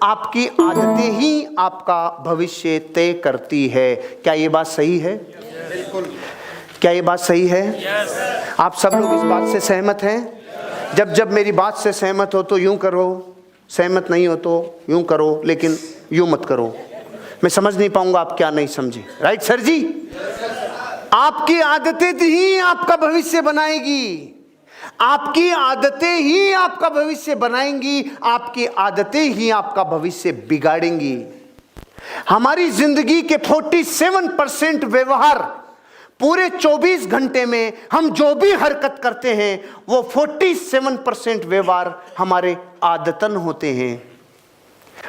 आपकी आदतें ही आपका भविष्य तय करती है। क्या ये बात सही है? बिल्कुल। क्या ये बात सही है? आप सब लोग इस बात से सहमत हैं? जब जब मेरी बात से सहमत हो तो यूं करो, सहमत नहीं हो तो यूं करो, लेकिन यूं मत करो। मैं समझ नहीं पाऊंगा आप क्या नहीं समझे। राइट सर जी? आपकी आदतें ही आपका भविष्य बनाएगी। आपकी आदतें ही आपका भविष्य बनाएंगी। आपकी आदतें ही आपका भविष्य बिगाड़ेंगी। हमारी जिंदगी के 47% व्यवहार, पूरे 24 घंटे में हम जो भी हरकत करते हैं वो 47% व्यवहार हमारे आदतन होते हैं।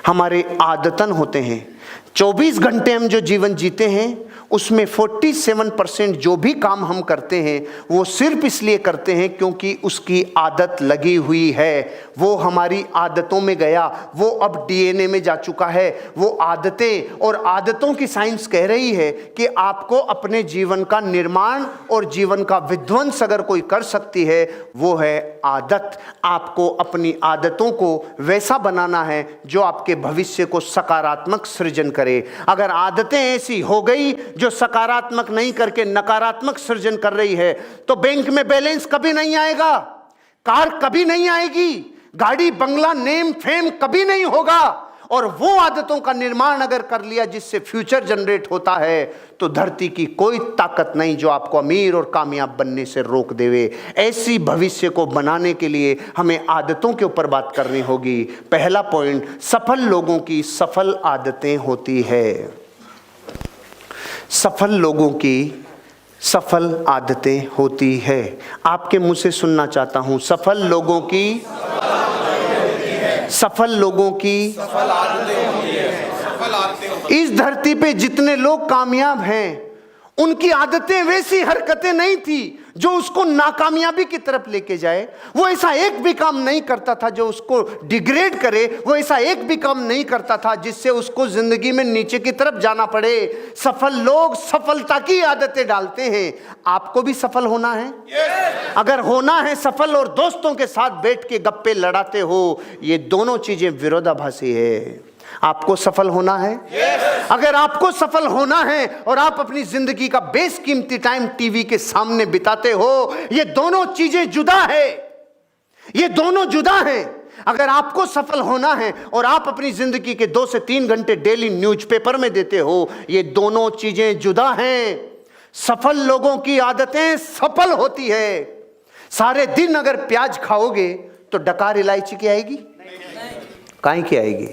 हमारे आदतन होते हैं। 24 घंटे हम जो जीवन जीते हैं उसमें 47% जो भी काम हम करते हैं वो सिर्फ इसलिए करते हैं क्योंकि उसकी आदत लगी हुई है। वो हमारी आदतों में गया, वो अब डीएनए में जा चुका है। वो आदतें और आदतों की साइंस कह रही है कि आपको अपने जीवन का निर्माण और जीवन का विध्वंस अगर कोई कर सकती है वो है आदत। आपको अपनी आदतों को वैसा बनाना है जो आपके भविष्य को सकारात्मक सृजन करे। अगर आदतें ऐसी हो गई जो सकारात्मक नहीं करके नकारात्मक सृजन कर रही है तो बैंक में बैलेंस कभी नहीं आएगा, कार कभी नहीं आएगी, गाड़ी बंगला नेम फेम कभी नहीं होगा। और वो आदतों का निर्माण अगर कर लिया जिससे फ्यूचर जनरेट होता है तो धरती की कोई ताकत नहीं जो आपको अमीर और कामयाब बनने से रोक देवे। ऐसी भविष्य को बनाने के लिए हमें आदतों के ऊपर बात करनी होगी। पहला पॉइंट, सफल लोगों की सफल आदतें होती है। सफल लोगों की सफल आदतें होती है। आपके मुंह से सुनना चाहता हूं, सफल लोगों की सफल लोगों की सफल आदतें होती है। इस धरती पे जितने लोग कामयाब हैं उनकी आदतें वैसी हरकतें नहीं थी जो उसको नाकामयाबी की तरफ लेके जाए। वो ऐसा एक भी काम नहीं करता था जो उसको डिग्रेड करे। वो ऐसा एक भी काम नहीं करता था जिससे उसको जिंदगी में नीचे की तरफ जाना पड़े। सफल लोग सफलता की आदतें डालते हैं। आपको भी सफल होना है? अगर होना है सफल और दोस्तों के साथ बैठ के गप्पे लड़ाते हो, ये दोनों चीजें विरोधाभासी है। आपको सफल होना है? अगर आपको सफल होना है और आप अपनी जिंदगी का बेशकीमती टाइम टीवी के सामने बिताते हो, ये दोनों चीजें जुदा है। ये दोनों जुदा हैं। अगर आपको सफल होना है और आप अपनी जिंदगी के 2 से 3 घंटे डेली न्यूज़पेपर में देते हो, ये दोनों चीजें जुदा हैं। सफल लोगों की आदतें सफल होती है। सारे दिन अगर प्याज खाओगे तो डकार इलायची की आएगी? काहे की आएगी?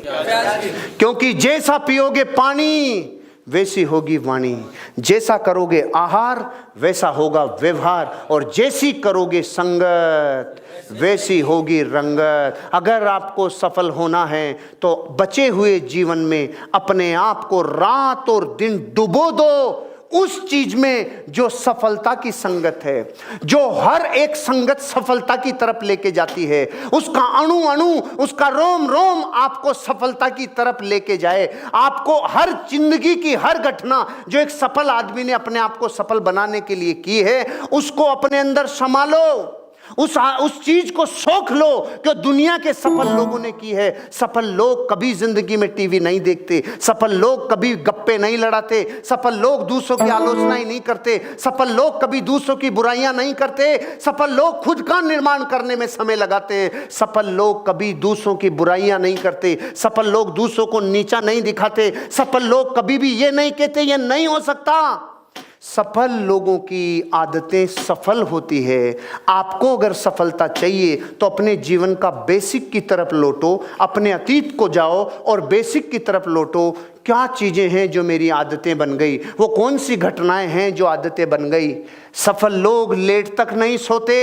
क्योंकि जैसा पियोगे पानी वैसी होगी वाणी, जैसा करोगे आहार वैसा होगा व्यवहार, और जैसी करोगे संगत वैसी होगी रंगत। अगर आपको सफल होना है तो बचे हुए जीवन में अपने आप को रात और दिन डुबो दो उस चीज में जो सफलता की संगत है, जो हर एक संगत सफलता की तरफ लेके जाती है। उसका अणु अणु, उसका रोम रोम आपको सफलता की तरफ लेके जाए। आपको हर जिंदगी की हर घटना जो एक सफल आदमी ने अपने आप को सफल बनाने के लिए की है उसको अपने अंदर संभालो। उस चीज को सोख लो कि दुनिया के सफल लोगों ने की है। सफल लोग कभी जिंदगी में टीवी नहीं देखते, सफल लोग कभी गप्पे नहीं लड़ाते, सफल लोग दूसरों की आलोचना ही नहीं करते, सफल लोग कभी दूसरों की बुराइयां नहीं करते, सफल लोग खुद का निर्माण करने में समय लगाते हैं, सफल लोग कभी दूसरों की बुराइयां नहीं करते, सफल लोग दूसरों को नीचा नहीं दिखाते, सफल लोग कभी भी ये नहीं कहते ये नहीं हो सकता। सफल लोगों की आदतें सफल होती है। आपको अगर सफलता चाहिए तो अपने जीवन का बेसिक की तरफ लौटो, अपने अतीत को जाओ और बेसिक की तरफ लौटो। क्या चीजें हैं जो मेरी आदतें बन गई? वो कौन सी घटनाएं हैं जो आदतें बन गई? सफल लोग लेट तक नहीं सोते।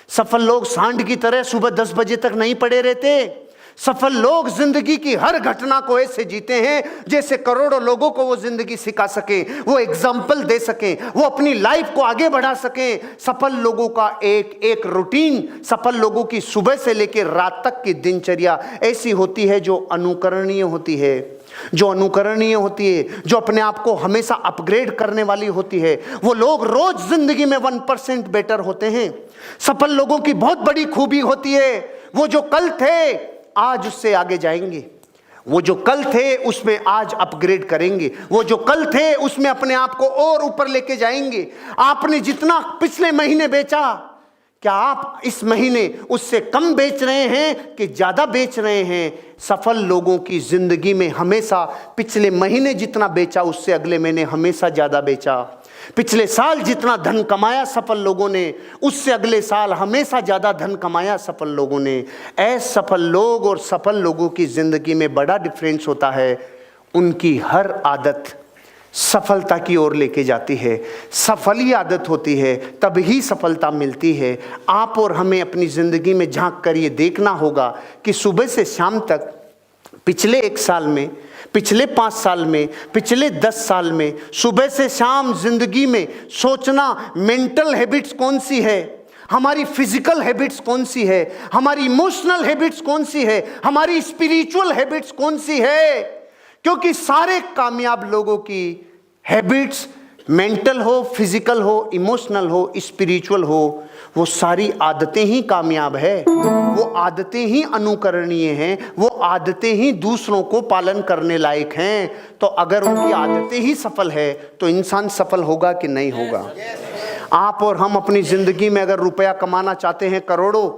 सफल लोग सांड की तरह सुबह 10 बजे तक नहीं पड़े रहते। सफल लोग जिंदगी की हर घटना को ऐसे जीते हैं जैसे करोड़ों लोगों को वो जिंदगी सिखा सके, वो एग्जाम्पल दे सके, वो अपनी लाइफ को आगे बढ़ा सके। सफल लोगों का एक एक रूटीन, सफल लोगों की सुबह से लेकर रात तक की दिनचर्या ऐसी होती है जो अनुकरणीय होती है, जो अनुकरणीय होती है, जो अपने आप को हमेशा अपग्रेड करने वाली होती है। वो लोग रोज जिंदगी में 1% बेटर होते हैं। सफल लोगों की बहुत बड़ी खूबी होती है, वो जो कल थे आज उससे आगे जाएंगे। वो जो कल थे उसमें आज अपग्रेड करेंगे, वो जो कल थे उसमें अपने आप को और ऊपर लेके जाएंगे। आपने जितना पिछले महीने बेचा, क्या आप इस महीने उससे कम बेच रहे हैं कि ज्यादा बेच रहे हैं? सफल लोगों की जिंदगी में हमेशा पिछले महीने जितना बेचा उससे अगले महीने हमेशा ज्यादा बेचा। पिछले साल जितना धन कमाया सफल लोगों ने, उससे अगले साल हमेशा ज्यादा धन कमाया सफल लोगों ने। असफल लोग और सफल लोगों की जिंदगी में बड़ा डिफरेंस होता है। उनकी हर आदत सफलता की ओर लेके जाती है। सफल ही आदत होती है, तब ही सफलता मिलती है। आप और हमें अपनी जिंदगी में झांक कर ये देखना होगा कि सुबह से शाम तक पिछले 1 साल में, पिछले 5 साल में, पिछले 10 साल में, सुबह से शाम जिंदगी में सोचना मेंटल हैबिट्स कौन सी है, हमारी फिजिकल हैबिट्स कौन सी है, हमारी इमोशनल हैबिट्स कौन सी है, हमारी स्पिरिचुअल हैबिट्स कौन सी है। क्योंकि सारे कामयाब लोगों की हैबिट्स मेंटल हो, फिजिकल हो, इमोशनल हो, स्पिरिचुअल हो, वो सारी आदतें ही कामयाब है। वो आदतें ही अनुकरणीय हैं, वो आदतें ही दूसरों को पालन करने लायक हैं। तो अगर उनकी आदतें ही सफल है तो इंसान सफल होगा कि नहीं होगा? आप और हम अपनी जिंदगी में अगर रुपया कमाना चाहते हैं करोड़ों,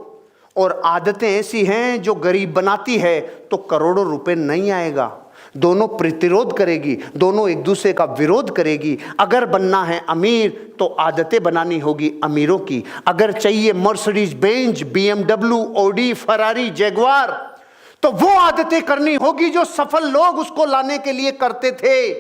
और आदतें ऐसी हैं जो गरीब बनाती है, तो करोड़ों रुपए नहीं आएगा। दोनों प्रतिरोध करेगी, दोनों एक दूसरे का विरोध करेगी। अगर बनना है अमीर तो आदतें बनानी होगी अमीरों की। अगर चाहिए Mercedes Benz, BMW, Audi, Ferrari, Jaguar, तो वो आदतें करनी होगी जो सफल लोग उसको लाने के लिए करते थे।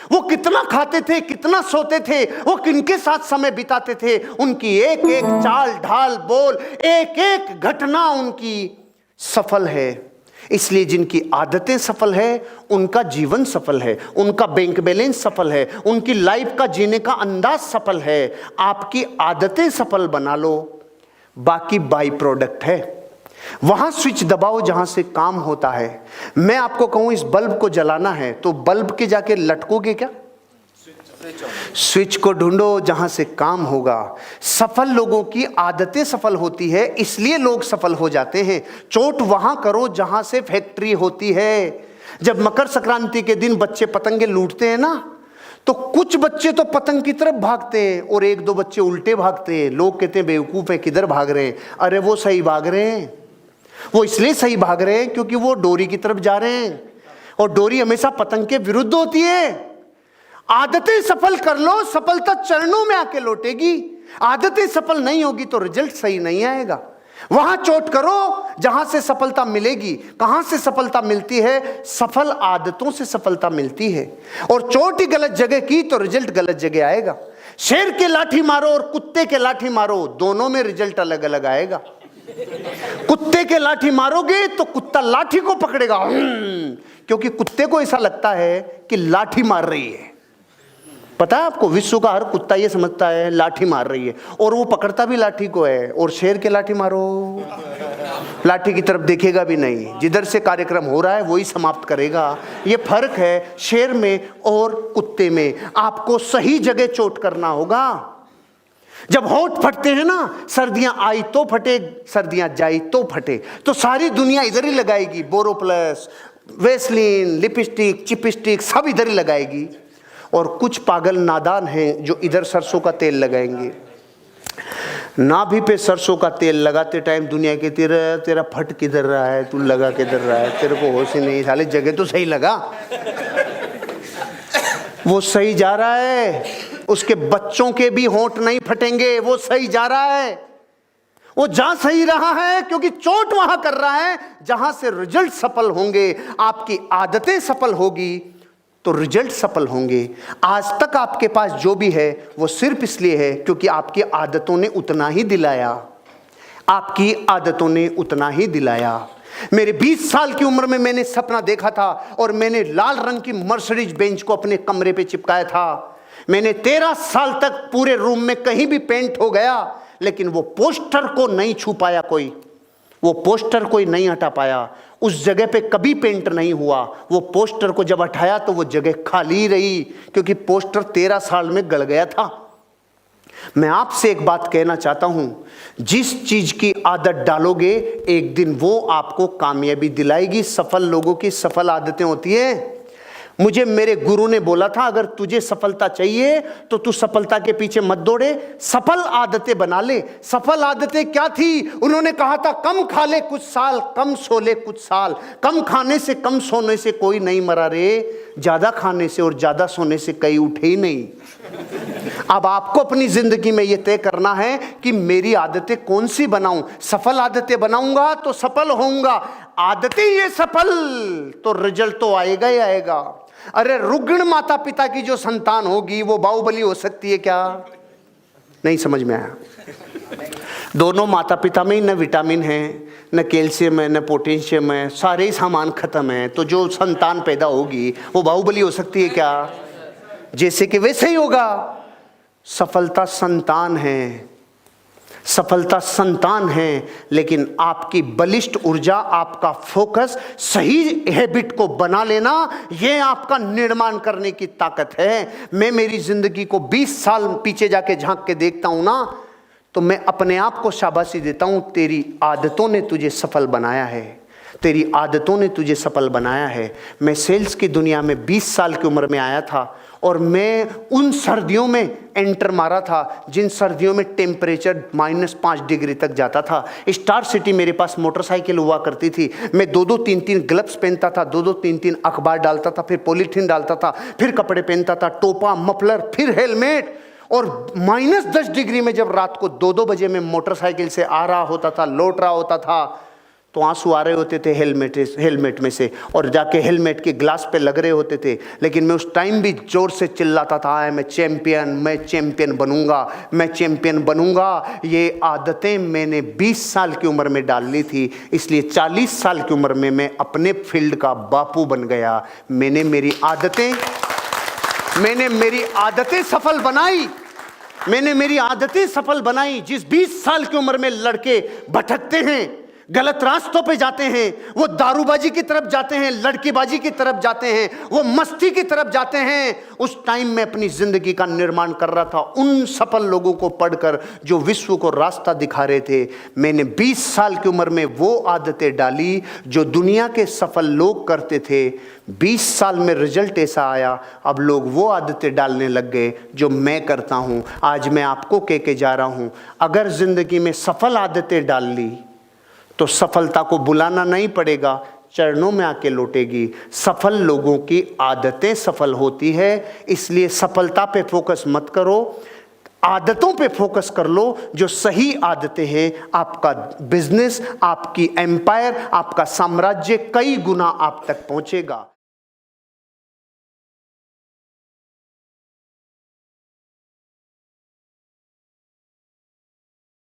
वो कितना खाते थे, कितना सोते थे, वो किनके साथ समय बिताते थे, उनकी एक एक चाल ढाल बोल, एक एक घटना उनकी सफल है। इसलिए जिनकी आदतें सफल है उनका जीवन सफल है, उनका बैंक बैलेंस सफल है, उनकी लाइफ का जीने का अंदाज सफल है। आपकी आदतें सफल बना लो, बाकी बाई प्रोडक्ट है। वहां स्विच दबाओ जहां से काम होता है। मैं आपको कहूं इस बल्ब को जलाना है तो बल्ब के जाके लटकोगे क्या? स्विच को ढूंढो जहां से काम होगा। सफल लोगों की आदतें सफल होती है, इसलिए लोग सफल हो जाते हैं। चोट वहां करो जहां से फैक्ट्री होती है। जब मकर संक्रांति के दिन बच्चे पतंगे लूटते हैं ना, तो कुछ बच्चे तो पतंग की तरफ भागते हैं और 1-2 बच्चे उल्टे भागते हैं। लोग कहते हैं बेवकूफ है, किधर भाग रहे हैं? अरे वो सही भाग रहे हैं। वो इसलिए सही भाग रहे हैं क्योंकि वो डोरी की तरफ जा रहे हैं, और डोरी हमेशा पतंग के विरुद्ध होती है। आदतें सफल कर लो, सफलता चरणों में आके लौटेगी। आदतें सफल नहीं होगी तो रिजल्ट सही नहीं आएगा। वहां चोट करो जहां से सफलता मिलेगी। कहां से सफलता मिलती है? सफल आदतों से सफलता मिलती है। और चोट ही गलत जगह की तो रिजल्ट गलत जगह आएगा। शेर के लाठी मारो और कुत्ते के लाठी मारो, दोनों में रिजल्ट अलग अलग आएगा। कुत्ते के लाठी मारोगे तो कुत्ता लाठी को पकड़ेगा, क्योंकि कुत्ते को ऐसा लगता है कि लाठी मार रही है। पता है आपको, विश्व का हर कुत्ता ये समझता है लाठी मार रही है, और वो पकड़ता भी लाठी को है। और शेर के लाठी मारो, लाठी की तरफ देखेगा भी नहीं, जिधर से कार्यक्रम हो रहा है वही समाप्त करेगा। ये फर्क है शेर में और कुत्ते में। आपको सही जगह चोट करना होगा। जब होंठ फटते हैं ना, सर्दियां आई तो फटे, सर्दियां जाई तो फटे, तो सारी दुनिया इधर ही लगाएगी। बोरोप्लस, वेस्लिन, लिपस्टिक, चिपस्टिक सब इधर ही लगाएगी। और कुछ पागल नादान हैं जो इधर सरसों का तेल लगाएंगे। नाभि पे सरसों का तेल लगाते टाइम दुनिया के तेरा फट किधर रहा है, तू लगा किधर रहा है, तेरे को होश ही नहीं, साले जगह तो सही लगा। वो सही जा रहा है, उसके बच्चों के भी होंठ नहीं फटेंगे, वो सही जा रहा है। वो जा सही रहा है क्योंकि चोट वहां कर रहा है जहां से रिजल्ट सफल होंगे। आपकी आदतें सफल होगी तो रिजल्ट सफल होंगे। आज तक आपके पास जो भी है वो सिर्फ इसलिए है क्योंकि आपकी आदतों ने उतना ही दिलाया। आपकी आदतों ने उतना ही दिलाया। मेरे 20 साल की उम्र में मैंने सपना देखा था और मैंने लाल रंग की मर्सिडीज बेंच को अपने कमरे पे चिपकाया था। मैंने 13 साल तक पूरे रूम में कहीं भी पेंट हो गया, लेकिन वो पोस्टर को नहीं छू पाया कोई, वो पोस्टर कोई नहीं हटा पाया। उस जगह पे कभी पेंट नहीं हुआ। वो पोस्टर को जब हटाया तो वो जगह खाली रही, क्योंकि पोस्टर 13 साल में गल गया था। मैं आपसे एक बात कहना चाहता हूं, जिस चीज की आदत डालोगे एक दिन वो आपको कामयाबी दिलाएगी। सफल लोगों की सफल आदतें होती हैं। मुझे मेरे गुरु ने बोला था, अगर तुझे सफलता चाहिए तो तू सफलता के पीछे मत दौड़े, सफल आदतें बना ले। सफल आदतें क्या थी? उन्होंने कहा था, कम खा ले कुछ साल, कम सो ले कुछ साल। कम खाने से कम सोने से कोई नहीं मरा रे, ज्यादा खाने से और ज्यादा सोने से कई उठे ही नहीं। अब आपको अपनी जिंदगी में यह तय करना है कि मेरी आदतें कौन सी बनाऊं। सफल आदतें बनाऊंगा तो सफल होऊंगा, आदतें ये सफल, तो रिजल्ट तो आएगा ही आएगा। अरे रुग्ण माता पिता की जो संतान होगी वो बाहुबली हो सकती है क्या? नहीं समझ में आया? दोनों माता पिता में ही न विटामिन है, न कैल्शियम है, न पोटेशियम है, सारे ही सामान खत्म है, तो जो संतान पैदा होगी वो बाहुबली हो सकती है क्या? जैसे कि वैसे ही होगा। सफलता संतान है, सफलता संतान है, लेकिन आपकी बलिष्ठ ऊर्जा, आपका फोकस, सही हैबिट को बना लेना, यह आपका निर्माण करने की ताकत है। मैं मेरी जिंदगी को 20 साल पीछे जाके झांक के देखता हूं ना, तो मैं अपने आप को शाबाशी देता हूं, तेरी आदतों ने तुझे सफल बनाया है, तेरी आदतों ने तुझे सफल बनाया है। मैं सेल्स की दुनिया में 20 साल की उम्र में आया था और मैं उन सर्दियों में एंटर मारा था जिन सर्दियों में टेम्परेचर -5 डिग्री तक जाता था। स्टार सिटी मेरे पास मोटरसाइकिल हुआ करती थी। मैं 2-2 3-3 ग्लव्स पहनता था, 2-2 3-3 अखबार डालता था, फिर पॉलीथीन डालता था, फिर कपड़े पहनता था, टोपा, मफलर, फिर हेलमेट। और -10 डिग्री में जब रात को 2-2 बजे में मोटरसाइकिल से आ रहा होता था, लौट रहा होता था, तो आंसू आ रहे होते थे हेलमेट में से, और जाके हेलमेट के ग्लास पे लग रहे होते थे। लेकिन मैं उस टाइम भी जोर से चिल्लाता था, मैं चैंपियन बनूंगा, मैं चैंपियन बनूंगा। ये आदतें मैंने 20 साल की उम्र में डाल ली थी, इसलिए 40 साल की उम्र में मैं अपने फील्ड का बापू बन गया। मैंने मेरी आदतें सफल बनाई। मैंने मेरी आदतें सफल बनाई। जिस 20 साल की उम्र में लड़के भटकते हैं, गलत रास्तों पे जाते हैं, वो दारूबाजी की तरफ जाते हैं, लड़कीबाजी की तरफ जाते हैं, वो मस्ती की तरफ जाते हैं, उस टाइम में अपनी जिंदगी का निर्माण कर रहा था उन सफल लोगों को पढ़कर जो विश्व को रास्ता दिखा रहे थे। मैंने 20 साल की उम्र में वो आदतें डाली जो दुनिया के सफल लोग करते थे। 20 साल में रिजल्ट ऐसा आया, अब लोग वो आदतें डालने लग गए जो मैं करता हूं। आज मैं आपको कह के जा रहा हूं, अगर जिंदगी में सफल आदतें डाल ली तो सफलता को बुलाना नहीं पड़ेगा, चरणों में आके लौटेगी। सफल लोगों की आदतें सफल होती है, इसलिए सफलता पे फोकस मत करो, आदतों पे फोकस कर लो। जो सही आदतें हैं, आपका बिजनेस, आपकी एम्पायर, आपका साम्राज्य कई गुना आप तक पहुंचेगा।